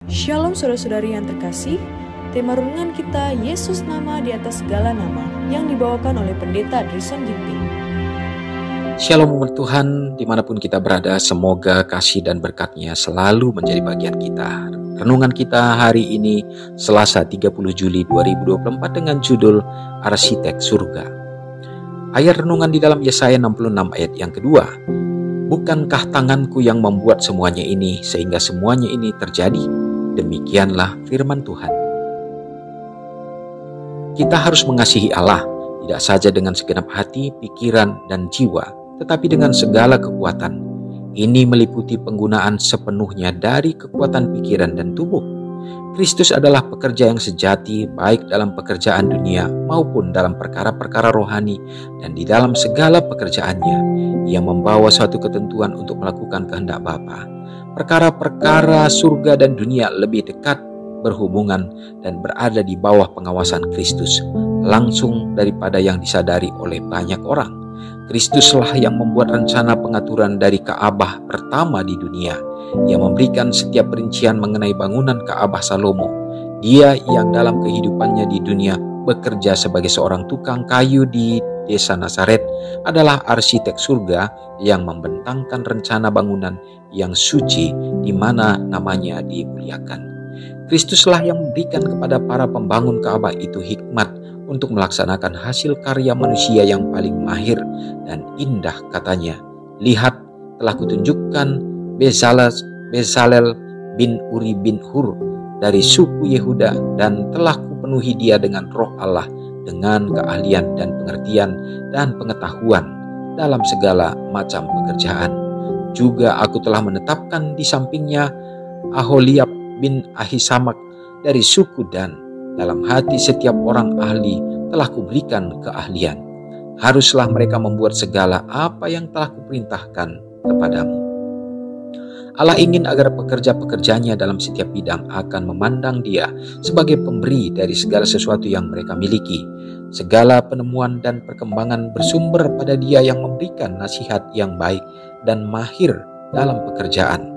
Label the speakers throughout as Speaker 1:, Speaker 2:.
Speaker 1: Shalom saudara-saudari yang terkasih, tema renungan kita Yesus nama di atas segala nama yang dibawakan oleh Pendeta Drison Ginting.
Speaker 2: Shalom umat Tuhan, dimanapun kita berada, semoga kasih dan berkat-Nya selalu menjadi bagian kita. Renungan kita hari ini Selasa 30 Juli 2024 dengan judul Arsitek Surga. Ayat renungan di dalam Yesaya 66 ayat yang kedua. Bukankah tanganku yang membuat semuanya ini sehingga semuanya ini terjadi? Demikianlah firman Tuhan. Kita harus mengasihi Allah, tidak saja dengan segenap hati, pikiran, dan jiwa, tetapi dengan segala kekuatan. Ini meliputi penggunaan sepenuhnya dari kekuatan pikiran dan tubuh. Kristus adalah pekerja yang sejati, baik dalam pekerjaan dunia maupun dalam perkara-perkara rohani, dan di dalam segala pekerjaannya, Ia membawa suatu ketentuan untuk melakukan kehendak Bapa. Perkara-perkara surga dan dunia lebih dekat berhubungan dan berada di bawah pengawasan Kristus, langsung daripada yang disadari oleh banyak orang. Kristuslah yang membuat rencana pengaturan dari Ka'bah pertama di dunia. Ia memberikan setiap perincian mengenai bangunan Ka'bah Salomo. Dia yang dalam kehidupannya di dunia bekerja sebagai seorang tukang kayu di desa Nazaret adalah arsitek surga yang membentangkan rencana bangunan yang suci di mana namanya dimuliakan. Kristuslah yang memberikan kepada para pembangun Ka'bah itu hikmat untuk melaksanakan hasil karya manusia yang paling mahir dan indah, katanya. Lihat, telah kutunjukkan Bezalel bin Uri bin Hur dari suku Yehuda, dan telah kupenuhi dia dengan roh Allah, dengan keahlian dan pengertian dan pengetahuan dalam segala macam pekerjaan. Juga aku telah menetapkan di sampingnya Aholiab bin Ahisamak dari suku Dan. Dalam hati setiap orang ahli telah kuberikan keahlian. Haruslah mereka membuat segala apa yang telah kuperintahkan kepadamu. Allah ingin agar pekerja-pekerjanya dalam setiap bidang akan memandang Dia sebagai pemberi dari segala sesuatu yang mereka miliki. Segala penemuan dan perkembangan bersumber pada Dia yang memberikan nasihat yang baik dan mahir dalam pekerjaan.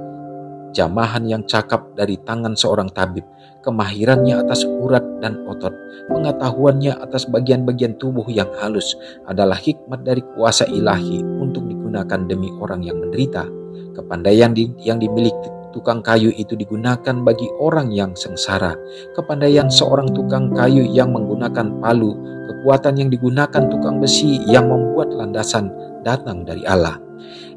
Speaker 2: Jamahan yang cakap dari tangan seorang tabib, kemahirannya atas urat dan otot, pengetahuannya atas bagian-bagian tubuh yang halus adalah hikmat dari kuasa ilahi untuk digunakan demi orang yang menderita. Kepandaian yang dimiliki tukang kayu itu digunakan bagi orang yang sengsara. Kepandaian seorang tukang kayu yang menggunakan palu, kekuatan yang digunakan tukang besi yang membuat landasan datang dari Allah.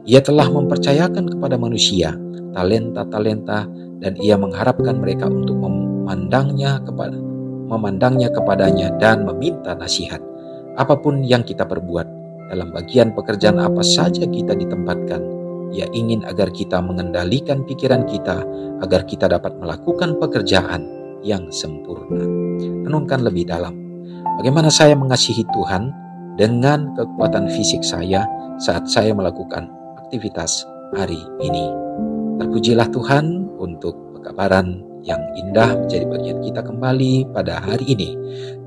Speaker 2: Ia telah mempercayakan kepada manusia talenta-talenta, dan Ia mengharapkan mereka untuk memandangnya kepadanya dan meminta nasihat. Apapun yang kita perbuat, dalam bagian pekerjaan apa saja kita ditempatkan, Ia ingin agar kita mengendalikan pikiran kita, agar kita dapat melakukan pekerjaan yang sempurna. Renungkan lebih dalam, bagaimana saya mengasihi Tuhan dengan kekuatan fisik saya saat saya melakukan aktivitas hari ini. Terpujilah Tuhan untuk pekabaran yang indah menjadi bagian kita kembali pada hari ini,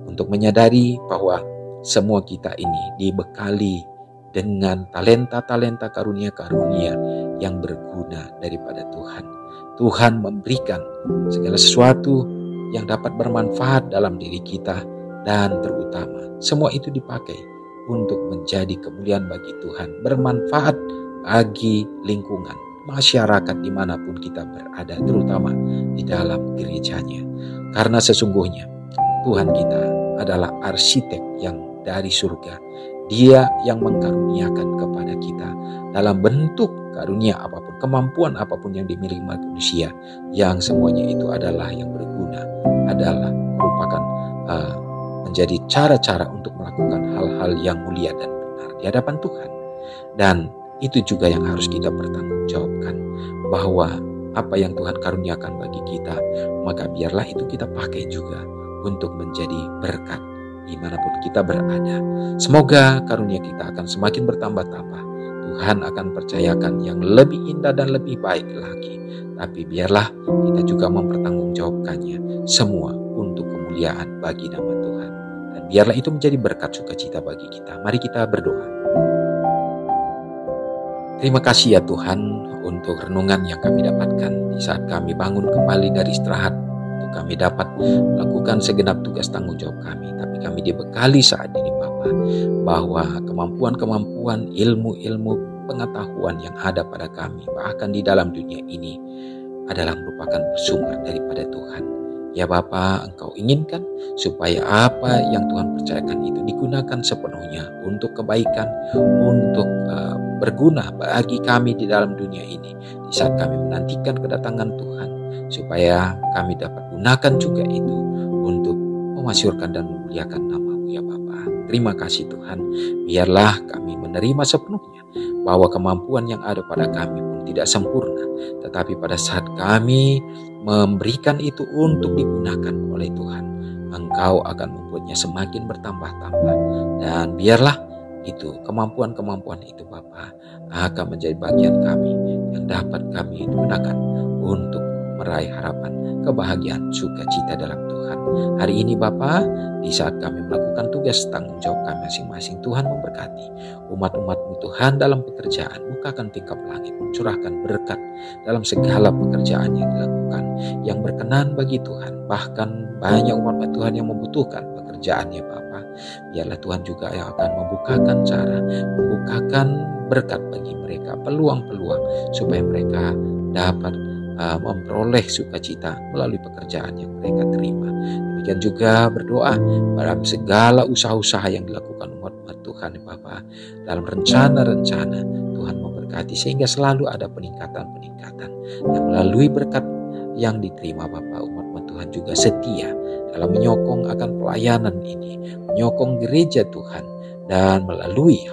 Speaker 2: untuk menyadari bahwa semua kita ini dibekali dengan talenta-talenta, karunia-karunia yang berguna daripada Tuhan. Tuhan memberikan segala sesuatu yang dapat bermanfaat dalam diri kita, dan terutama semua itu dipakai untuk menjadi kemuliaan bagi Tuhan, bermanfaat bagi lingkungan, masyarakat dimanapun kita berada, terutama di dalam gerejanya. Karena sesungguhnya Tuhan kita adalah arsitek yang dari surga. Dia yang mengkaruniakan kepada kita dalam bentuk karunia apapun, kemampuan apapun yang dimiliki manusia, yang semuanya itu adalah yang berguna, adalah merupakan menjadi cara-cara untuk melakukan hal-hal yang mulia dan benar di hadapan Tuhan. Dan itu juga yang harus kita pertanggungjawabkan, bahwa apa yang Tuhan karuniakan bagi kita, maka biarlah itu kita pakai juga untuk menjadi berkat dimanapun kita berada. Semoga karunia kita akan semakin bertambah-tambah. Tuhan akan percayakan yang lebih indah dan lebih baik lagi. Tapi biarlah kita juga mempertanggungjawabkannya semua untuk kemuliaan bagi nama Tuhan. Dan biarlah itu menjadi berkat sukacita bagi kita. Mari kita berdoa. Terima kasih ya Tuhan untuk renungan yang kami dapatkan di saat kami bangun kembali dari istirahat, untuk kami dapat melakukan segenap tugas tanggung jawab kami. Tapi kami dibekali saat ini Bapa, bahwa kemampuan-kemampuan, ilmu-ilmu, pengetahuan yang ada pada kami, bahkan di dalam dunia ini, adalah merupakan bersumber daripada Tuhan. Ya Bapa, Engkau inginkan supaya apa yang Tuhan percayakan itu digunakan sepenuhnya untuk kebaikan, untuk berguna bagi kami di dalam dunia ini. Di saat kami menantikan kedatangan Tuhan, supaya kami dapat gunakan juga itu untuk memasyurkan dan memuliakan nama-Mu ya Bapa. Terima kasih Tuhan, biarlah kami menerima sepenuhnya bahwa kemampuan yang ada pada kami pun tidak sempurna, tetapi pada saat kami memberikan itu untuk digunakan oleh Tuhan, Engkau akan membuatnya semakin bertambah-tambah. Dan biarlah itu kemampuan-kemampuan itu Bapa akan menjadi bagian kami yang dapat kami gunakan untuk meraih harapan, kebahagiaan, sukacita dalam Tuhan. Hari ini Bapa, di saat kami melakukan tugas tanggung jawab kami masing-masing, Tuhan memberkati umat-umat-Mu Tuhan dalam pekerjaan. Bukakan tingkap langit, curahkan berkat dalam segala pekerjaan yang dilakukan, yang berkenan bagi Tuhan. Bahkan banyak umat Tuhan yang membutuhkan pekerjaannya Bapa. Biarlah Tuhan juga yang akan membukakan cara, membukakan berkat bagi mereka, peluang-peluang supaya mereka dapat memperoleh sukacita melalui pekerjaan yang mereka terima. Demikian juga berdoa dalam segala usaha-usaha yang dilakukan umat Tuhan Bapa, dalam rencana-rencana Tuhan memberkati sehingga selalu ada peningkatan-peningkatan. Dan melalui berkat yang diterima Bapa, umat Tuhan juga setia dalam menyokong akan pelayanan ini, menyokong gereja Tuhan, dan melalui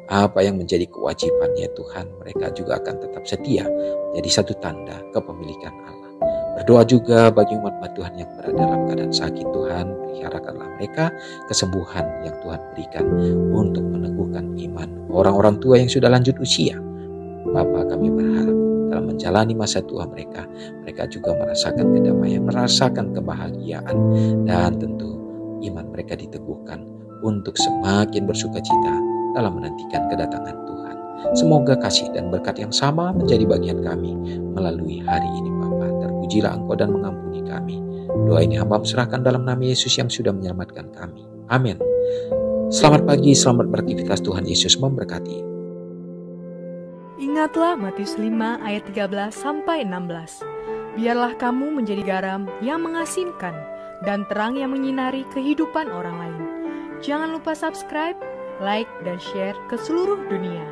Speaker 2: apa yang menjadi kewajibannya Tuhan, mereka juga akan tetap setia menjadi satu tanda kepemilikan Allah. Berdoa juga bagi umat Tuhan yang berada dalam keadaan sakit, Tuhan peliharakanlah mereka kesembuhan yang Tuhan berikan untuk meneguhkan iman. Orang-orang tua yang sudah lanjut usia, Bapa, kami berharap dalam menjalani masa tua mereka juga merasakan kedamaian, merasakan kebahagiaan, dan tentu iman mereka diteguhkan untuk semakin bersukacita dalam menantikan kedatangan Tuhan. Semoga kasih dan berkat yang sama menjadi bagian kami melalui hari ini Bapa. Terpujilah Engkau dan mengampuni kami. Doa ini hamba serahkan dalam nama Yesus yang sudah menyelamatkan kami. Amin. Selamat pagi, selamat beraktivitas. Tuhan Yesus memberkati.
Speaker 1: Ingatlah Matius 5 ayat 13-16. Biarlah kamu menjadi garam yang mengasinkan dan terang yang menyinari kehidupan orang lain. Jangan lupa subscribe, like, dan share ke seluruh dunia.